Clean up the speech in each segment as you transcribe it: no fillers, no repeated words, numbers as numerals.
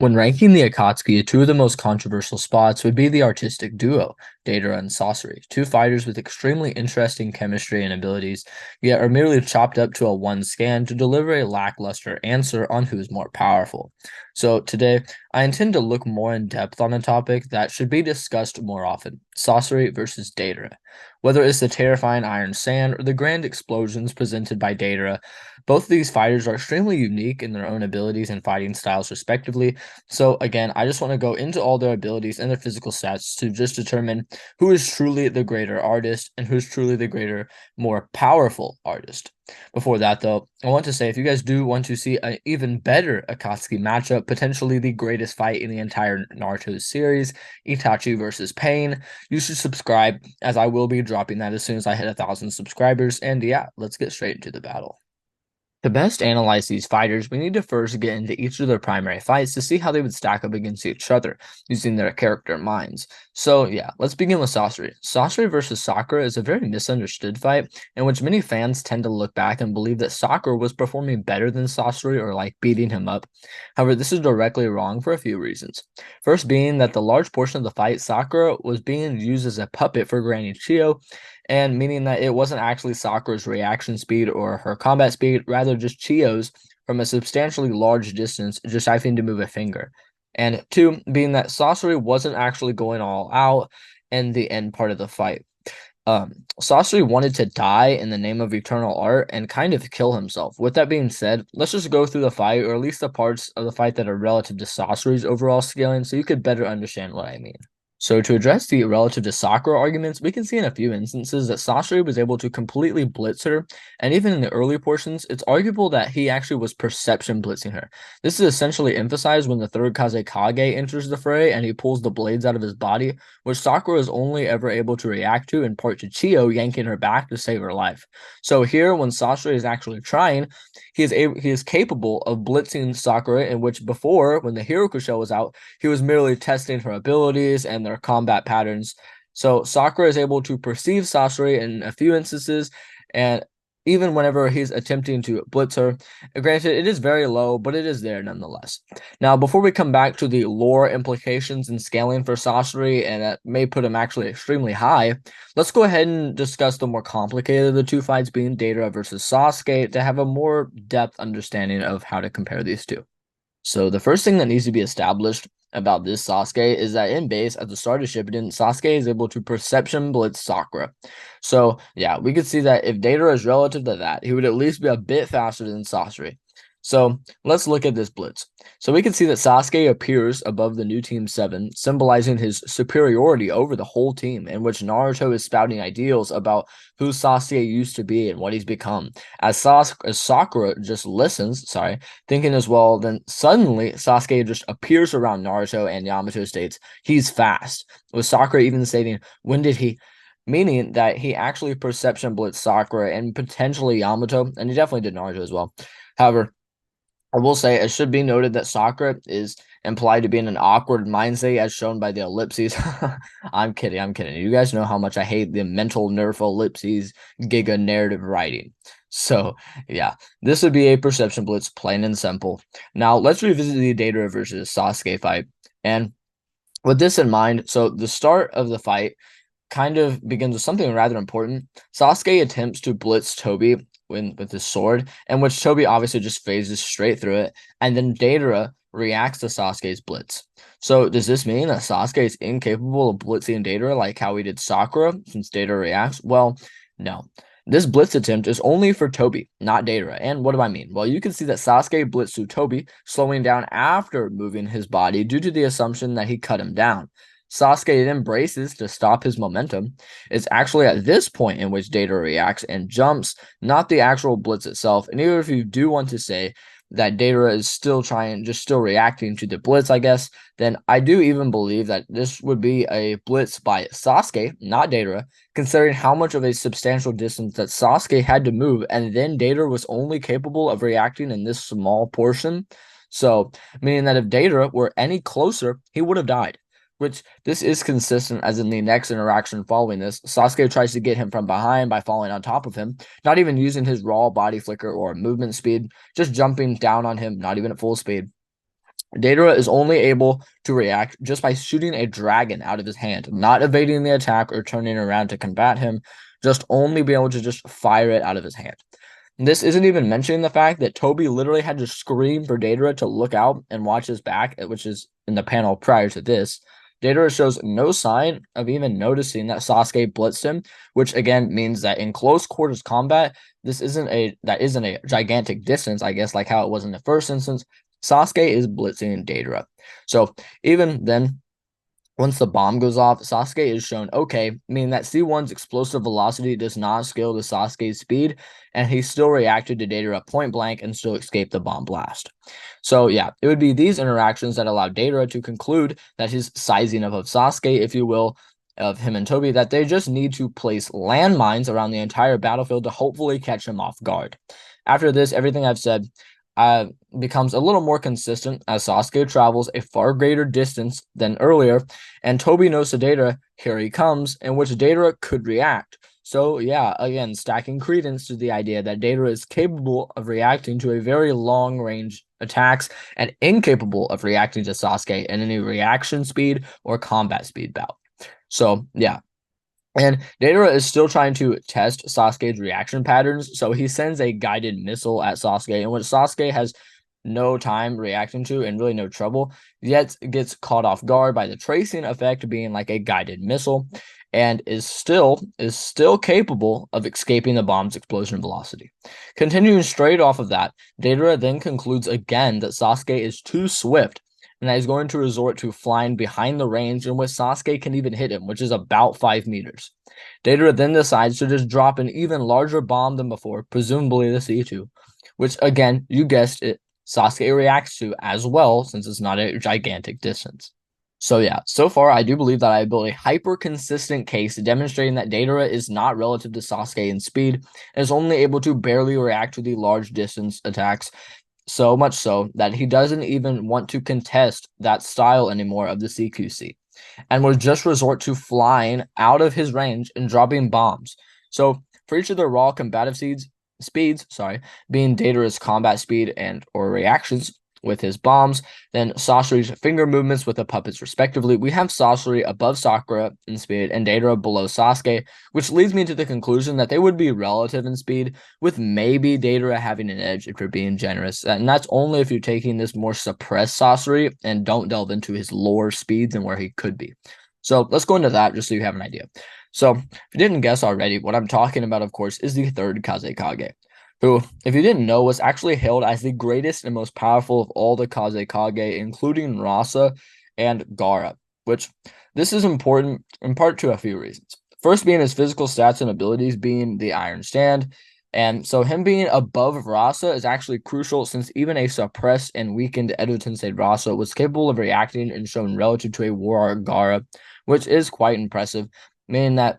When ranking the Akatsuki, two of the most controversial spots would be the artistic duo, Deidara and Sasori, two fighters with extremely interesting chemistry and abilities, yet are merely chopped up to a one scan to deliver a lackluster answer on who's more powerful. So today, I intend to look more in depth on a topic that should be discussed more often, Sasori versus Deidara. Whether it's the terrifying iron sand or the grand explosions presented by Deidara, both of these fighters are extremely unique in their own abilities and fighting styles respectively, so again, I just want to go into all their abilities and their physical stats to just determine who is truly the greater artist and who's truly the greater, more powerful artist. Before that, though, I want to say if you guys do want to see an even better Akatsuki matchup, potentially the greatest fight in the entire Naruto series, Itachi versus Pain, you should subscribe, as I will be dropping that as soon as I hit 1,000 subscribers. And yeah, let's get straight into the battle. To best analyze these fighters, we need to first get into each of their primary fights to see how they would stack up against each other, using their character minds. So yeah, let's begin with Sasori. Sasori versus Sakura is a very misunderstood fight, in which many fans tend to look back and believe that Sakura was performing better than Sasori or like beating him up. However, this is directly wrong for a few reasons. First being that the large portion of the fight, Sakura was being used as a puppet for Granny Chio, and meaning that it wasn't actually Sakura's reaction speed or her combat speed, rather just Chio's from a substantially large distance, just having to move a finger. And two, being that Sasori wasn't actually going all out in the end part of the fight. Sasori wanted to die in the name of eternal art and kind of kill himself. With that being said, let's just go through the fight, or at least the parts of the fight that are relative to Sasori's overall scaling, so you could better understand what I mean. So to address the relative to Sakura arguments, we can see in a few instances that Sasori was able to completely blitz her, and even in the early portions, it's arguable that he actually was perception blitzing her. This is essentially emphasized when the third Kazekage enters the fray and he pulls the blades out of his body, which Sakura is only ever able to react to in part to Chio yanking her back to save her life. So here, when Sasori is actually trying, he is capable of blitzing Sakura, in which before, when the Hiroku shell was out, he was merely testing her abilities and their combat patterns. So Sakura is able to perceive Sasori in a few instances, and even whenever he's attempting to blitz her, granted, it is very low, but it is there nonetheless. Now, before we come back to the lore implications and scaling for Sasori, and that may put him actually extremely high, let's go ahead and discuss the more complicated of the two fights, being Deidara versus Sasuke, to have a more depth understanding of how to compare these two. So the first thing that needs to be established about this Sasuke is that in base, at the start of Shippuden, Sasuke is able to perception blitz Sakura. So yeah, we could see that if Deidara is relative to that, he would at least be a bit faster than Sasori. So let's look at this blitz. So we can see that Sasuke appears above the new Team 7, symbolizing his superiority over the whole team, in which Naruto is spouting ideals about who Sasuke used to be and what he's become. As Sakura just listens, thinking as well, then suddenly Sasuke just appears around Naruto and Yamato states, he's fast. With Sakura even stating, when did he? Meaning that he actually perception blitzed Sakura and potentially Yamato, and he definitely did Naruto as well. However, I will say it should be noted that Sakura is implied to be in an awkward mindset as shown by the ellipses. I'm kidding, I'm kidding. You guys know how much I hate the mental nerf ellipses giga narrative writing. So yeah, this would be a perception blitz, plain and simple. Now let's revisit the Deidara versus Sasuke fight. And with this in mind, so the start of the fight kind of begins with something rather important. Sasuke attempts to blitz Toby with his sword, in which Toby obviously just phases straight through it, and then Deidara reacts to Sasuke's blitz. So does this mean that Sasuke is incapable of blitzing Deidara like how he did Sakura, since Deidara reacts? Well, no. This blitz attempt is only for Toby, not Deidara. And what do I mean? Well, you can see that Sasuke blitzed to Toby, slowing down after moving his body due to the assumption that he cut him down. Sasuke then braces to stop his momentum. It's actually at this point in which Deidara reacts and jumps, not the actual blitz itself. And even if you do want to say that Deidara is still reacting to the blitz, I guess, then I do even believe that this would be a blitz by Sasuke, not Deidara, considering how much of a substantial distance that Sasuke had to move, and then Deidara was only capable of reacting in this small portion. So, meaning that if Deidara were any closer, he would have died. Which this is consistent as in the next interaction following this, Sasuke tries to get him from behind by falling on top of him, not even using his raw body flicker or movement speed, just jumping down on him, not even at full speed. Deidara is only able to react just by shooting a dragon out of his hand, not evading the attack or turning around to combat him, just only be able to just fire it out of his hand. This isn't even mentioning the fact that Toby literally had to scream for Deidara to look out and watch his back, which is in the panel prior to this. Deidara shows no sign of even noticing that Sasuke blitzed him, which again means that in close quarters combat, that isn't a gigantic distance, I guess, like how it was in the first instance. Sasuke is blitzing Deidara. So even then, once the bomb goes off, Sasuke is shown okay, meaning that C1's explosive velocity does not scale to Sasuke's speed, and he still reacted to Deidara point blank and still escaped the bomb blast. So yeah, it would be these interactions that allowed Deidara to conclude that his sizing of Sasuke, if you will, of him and Toby, that they just need to place landmines around the entire battlefield to hopefully catch him off guard. After this, everything I've said becomes a little more consistent as Sasuke travels a far greater distance than earlier, and Toby knows to Deidara, here he comes, in which Deidara could react. So yeah, again, stacking credence to the idea that Deidara is capable of reacting to a very long-range attacks and incapable of reacting to Sasuke in any reaction speed or combat speed bout. So yeah, and Deidara is still trying to test Sasuke's reaction patterns, so he sends a guided missile at Sasuke, in which Sasuke has no time reacting to and really no trouble, yet gets caught off guard by the tracing effect being like a guided missile, and is still capable of escaping the bomb's explosion velocity. Continuing straight off of that, Deidara then concludes again that Sasuke is too swift and that he's going to resort to flying behind the range in which Sasuke can even hit him, which is about 5 meters. Deidara then decides to just drop an even larger bomb than before, presumably the C2, which again, you guessed it, Sasuke reacts to as well since it's not a gigantic distance. So yeah, so far I do believe that I built a hyper-consistent case demonstrating that Deidara is not relative to Sasuke in speed and is only able to barely react to the large distance attacks, so much so that he doesn't even want to contest that style anymore of the CQC and will just resort to flying out of his range and dropping bombs. So for each of the raw combative speeds, being Deidara's combat speed and or reactions with his bombs, then Sasori's finger movements with the puppets respectively, we have Sasori above Sakura in speed and Deidara below Sasuke, which leads me to the conclusion that they would be relative in speed, with maybe Deidara having an edge if you're being generous. And that's only if you're taking this more suppressed Sasori and don't delve into his lower speeds and where he could be. So let's go into that just so you have an idea. So if you didn't guess already, what I'm talking about, of course, is the third Kazekage, who, if you didn't know, was actually hailed as the greatest and most powerful of all the Kazekage, including Rasa and Gaara, which this is important in part to a few reasons. First being his physical stats and abilities being the Iron Stand, and so him being above Rasa is actually crucial since even a suppressed and weakened Edo Tensei Rasa was capable of reacting and shown relative to a War Gaara, which is quite impressive, meaning that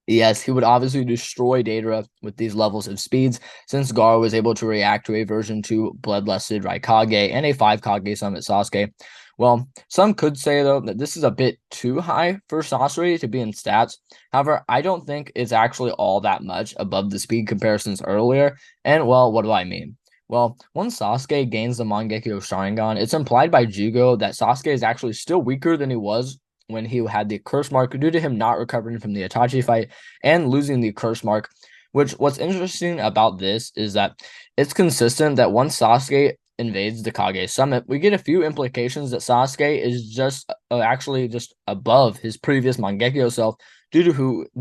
yes, he would obviously destroy Deidara with these levels of speeds, since Gaara was able to react to a version 2 Bloodlusted Raikage and a 5 Kage Summit Sasuke. Well, some could say, though, that this is a bit too high for Sasori to be in stats. However, I don't think it's actually all that much above the speed comparisons earlier. And, well, what do I mean? Well, once Sasuke gains the Mangekyo Sharingan, it's implied by Jugo that Sasuke is actually still weaker than he was when he had the curse mark due to him not recovering from the Itachi fight and losing the curse mark. Which, what's interesting about this is that it's consistent that once Sasuke invades the Kage Summit, we get a few implications that Sasuke is just actually just above his previous Mangekyo self due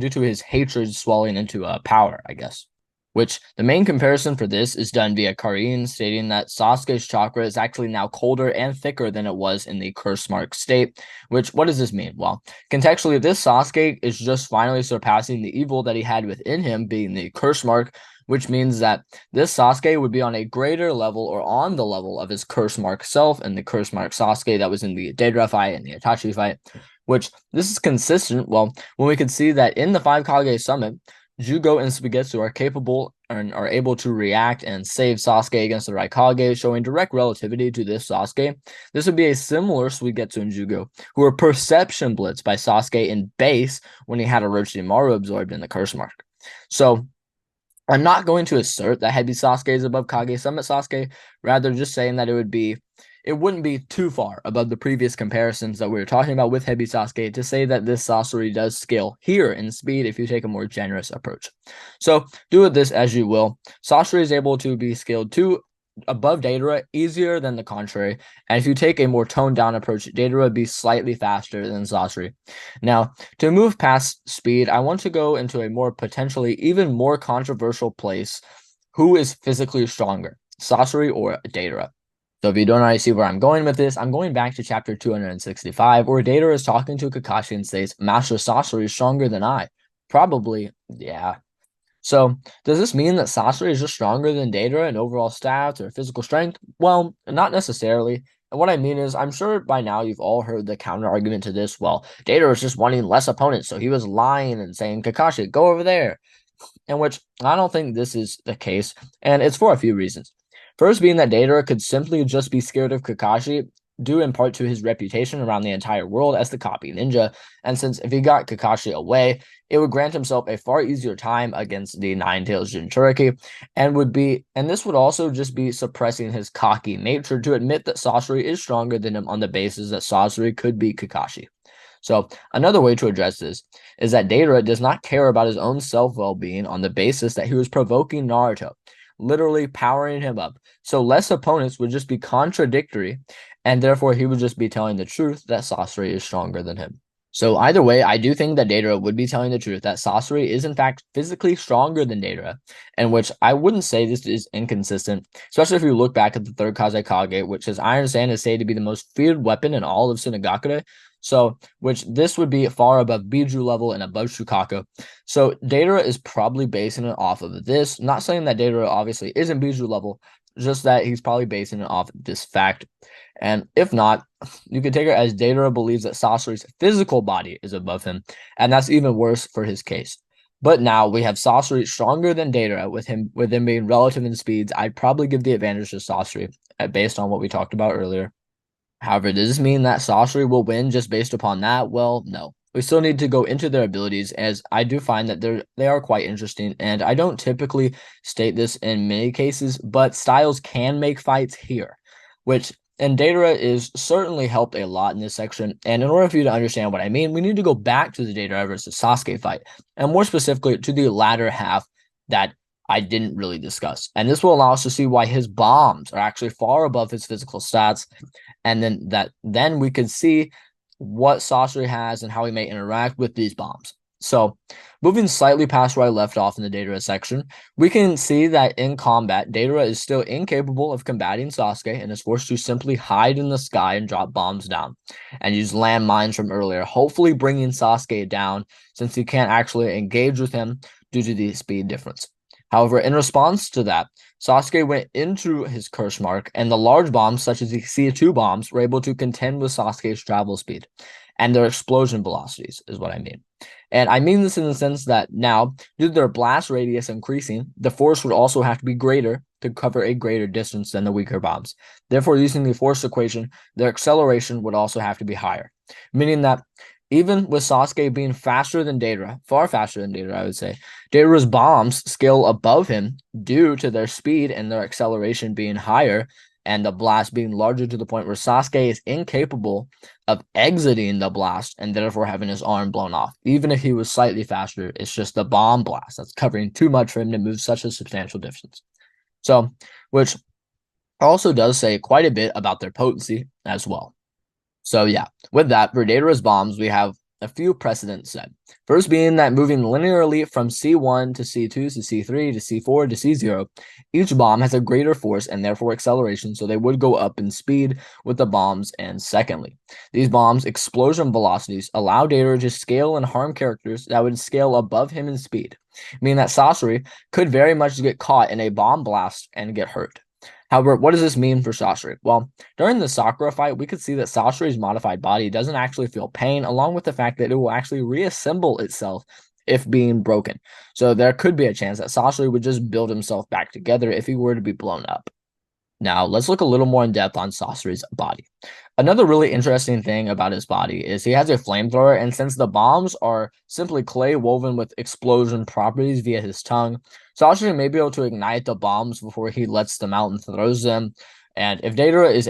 to his hatred swelling into power, I guess. Which the main comparison for this is done via Karin, stating that Sasuke's chakra is actually now colder and thicker than it was in the curse mark state. Which, what does this mean? Well, contextually, this Sasuke is just finally surpassing the evil that he had within him, being the curse mark, which means that this Sasuke would be on a greater level or on the level of his curse mark self and the curse mark Sasuke that was in the Deidara fight and the Itachi fight. Which this is consistent, well, when we could see that in the 5 Kage Summit, Jugo and Suigetsu are capable and are able to react and save Sasuke against the Raikage, showing direct relativity to this Sasuke. This would be a similar Suigetsu and Jugo, who were perception blitzed by Sasuke in base when he had Orochimaru absorbed in the curse mark. So I'm not going to assert that Heavy Sasuke is above Kage Summit Sasuke, rather just saying that it it wouldn't be too far above the previous comparisons that we were talking about with Heavy Sasuke to say that this Sasori does scale here in speed if you take a more generous approach. So do with this as you will. Sasori is able to be scaled to above Deidara easier than the contrary. And if you take a more toned down approach, Deidara would be slightly faster than Sasori. Now, to move past speed, I want to go into a more potentially even more controversial place. Who is physically stronger, Sasori or Deidara? So if you don't already see where I'm going with this, I'm going back to chapter 265, where Deidara is talking to Kakashi and says, Master Sasori is stronger than I. Probably, yeah. So, does this mean that Sasori is just stronger than Deidara in overall stats or physical strength? Well, not necessarily. And what I mean is, I'm sure by now you've all heard the counter argument to this. Well, Deidara was just wanting less opponents, so he was lying and saying, Kakashi, go over there. In which I don't think this is the case, and it's for a few reasons. First being that Deidara could simply just be scared of Kakashi, due in part to his reputation around the entire world as the copy ninja, and since if he got Kakashi away, it would grant himself a far easier time against the Nine-Tails Jinchuriki, and this would also just be suppressing his cocky nature to admit that Sasori is stronger than him on the basis that Sasori could beat Kakashi. So another way to address this is that Deidara does not care about his own self-well-being on the basis that he was provoking Naruto, literally powering him up. So less opponents would just be contradictory, and therefore he would just be telling the truth that Sasori is stronger than him. So either way, I do think that Deidara would be telling the truth that Sasori is in fact physically stronger than Deidara, and which I wouldn't say this is inconsistent, especially if you look back at the third Kazekage, which as I understand is said to be the most feared weapon in all of Tsunagakure. So, which this would be far above Biju level and above Shukaku. So, Deidara is probably basing it off of this. Not saying that Deidara obviously isn't Biju level, just that he's probably basing it off this fact. And if not, you could take it as Deidara believes that Sasori's physical body is above him, and that's even worse for his case. But now we have Sasori stronger than Deidara with him being relative in speeds. I'd probably give the advantage to Sasori based on what we talked about earlier. However, does this mean that Sasori will win just based upon that? Well, no. We still need to go into their abilities, as I do find that they are quite interesting, and I don't typically state this in many cases, but styles can make fights here, which and Deidara is certainly helped a lot in this section. And in order for you to understand what I mean, we need to go back to the Deidara versus Sasuke fight, and more specifically to the latter half that I didn't really discuss. And this will allow us to see why his bombs are actually far above his physical stats, and then we could see what Sasori has and how he may interact with these bombs. So, moving slightly past where I left off in the Deidara section, we can see that in combat, Deidara is still incapable of combating Sasuke and is forced to simply hide in the sky and drop bombs down and use landmines from earlier, hopefully bringing Sasuke down since he can't actually engage with him due to the speed difference. However, in response to that, Sasuke went into his curse mark, and the large bombs, such as the C2 bombs, were able to contend with Sasuke's travel speed and their explosion velocities, is what I mean. And I mean this in the sense that now, due to their blast radius increasing, the force would also have to be greater to cover a greater distance than the weaker bombs. Therefore, using the force equation, their acceleration would also have to be higher, meaning that even with Sasuke being faster than Deidara, far faster than Deidara, I would say, Deidara's bombs scale above him due to their speed and their acceleration being higher, and the blast being larger to the point where Sasuke is incapable of exiting the blast and therefore having his arm blown off. Even if he was slightly faster, it's just the bomb blast that's covering too much for him to move such a substantial distance. So, which also does say quite a bit about their potency as well. So yeah, with that, for Deidara's bombs, we have a few precedents set. First being that moving linearly from C1 to C2 to C3 to C4 to C0, each bomb has a greater force and therefore acceleration, so they would go up in speed with the bombs. And secondly, these bombs' explosion velocities allow Deidara to scale and harm characters that would scale above him in speed, meaning that Sasori could very much get caught in a bomb blast and get hurt. However, what does this mean for Sasori? Well, during the Sakura fight, we could see that Sasori's modified body doesn't actually feel pain, along with the fact that it will actually reassemble itself if being broken. So there could be a chance that Sasori would just build himself back together if he were to be blown up. Now, let's look a little more in depth on Sasori's body. Another really interesting thing about his body is he has a flamethrower, and since the bombs are simply clay woven with explosion properties via his tongue, Sasori may be able to ignite the bombs before he lets them out and throws them, And if Deidara is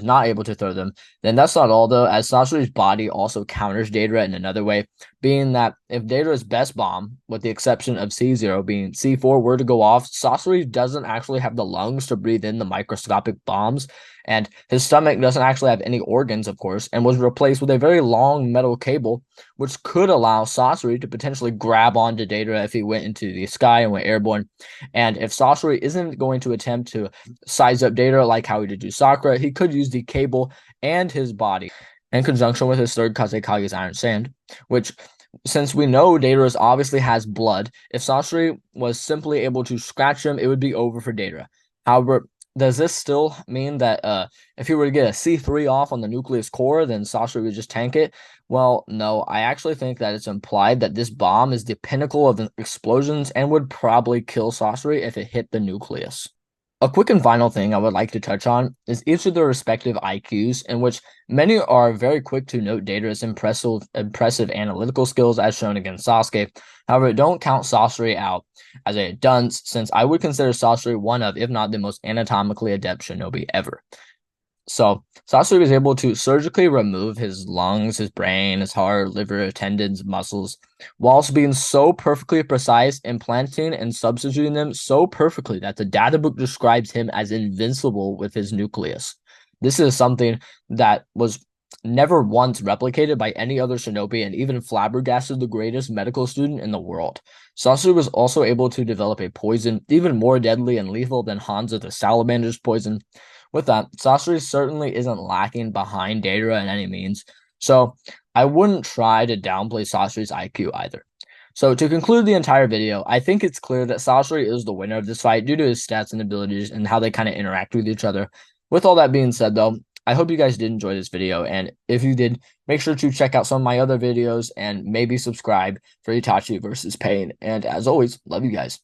not able to throw them, then that's not all though, as Sasori's body also counters Deidara in another way, being that if Deidara's best bomb, with the exception of C0 being C4, were to go off, Sasori doesn't actually have the lungs to breathe in the microscopic bombs, and his stomach doesn't actually have any organs, of course, and was replaced with a very long metal cable, which could allow Sasori to potentially grab onto Deidara if he went into the sky and went airborne. And if Sasori isn't going to attempt to size up Deidara like how he did to Sakura, he could use the cable and his body in conjunction with his third Kazekage's Iron Sand, which, since we know Deidara obviously has blood, if Sasori was simply able to scratch him, it would be over for Deidara. However, does this still mean that if he were to get a C3 off on the nucleus core, then Sasori would just tank it? Well, no, I actually think that it's implied that this bomb is the pinnacle of explosions and would probably kill Sasori if it hit the nucleus. A quick and final thing I would like to touch on is each of their respective IQs, in which many are very quick to note Deidara's impressive analytical skills as shown against Sasuke. However, don't count Sasori out as a dunce, since I would consider Sasori one of, if not the most anatomically adept shinobi ever. So Sasori was able to surgically remove his lungs, his brain, his heart, liver, tendons, muscles, whilst being so perfectly precise, implanting and substituting them so perfectly that the data book describes him as invincible with his nucleus. This is something that was never once replicated by any other shinobi, and even flabbergasted the greatest medical student in the world. Sasori was also able to develop a poison even more deadly and lethal than Hanzo the Salamander's poison. With that, Sasori certainly isn't lacking behind Deidara in any means, so I wouldn't try to downplay Sasori's IQ either. So to conclude the entire video, I think it's clear that Sasori is the winner of this fight due to his stats and abilities and how they kind of interact with each other. With all that being said though, I hope you guys did enjoy this video, and if you did, make sure to check out some of my other videos and maybe subscribe for Itachi versus Pain. And as always, love you guys.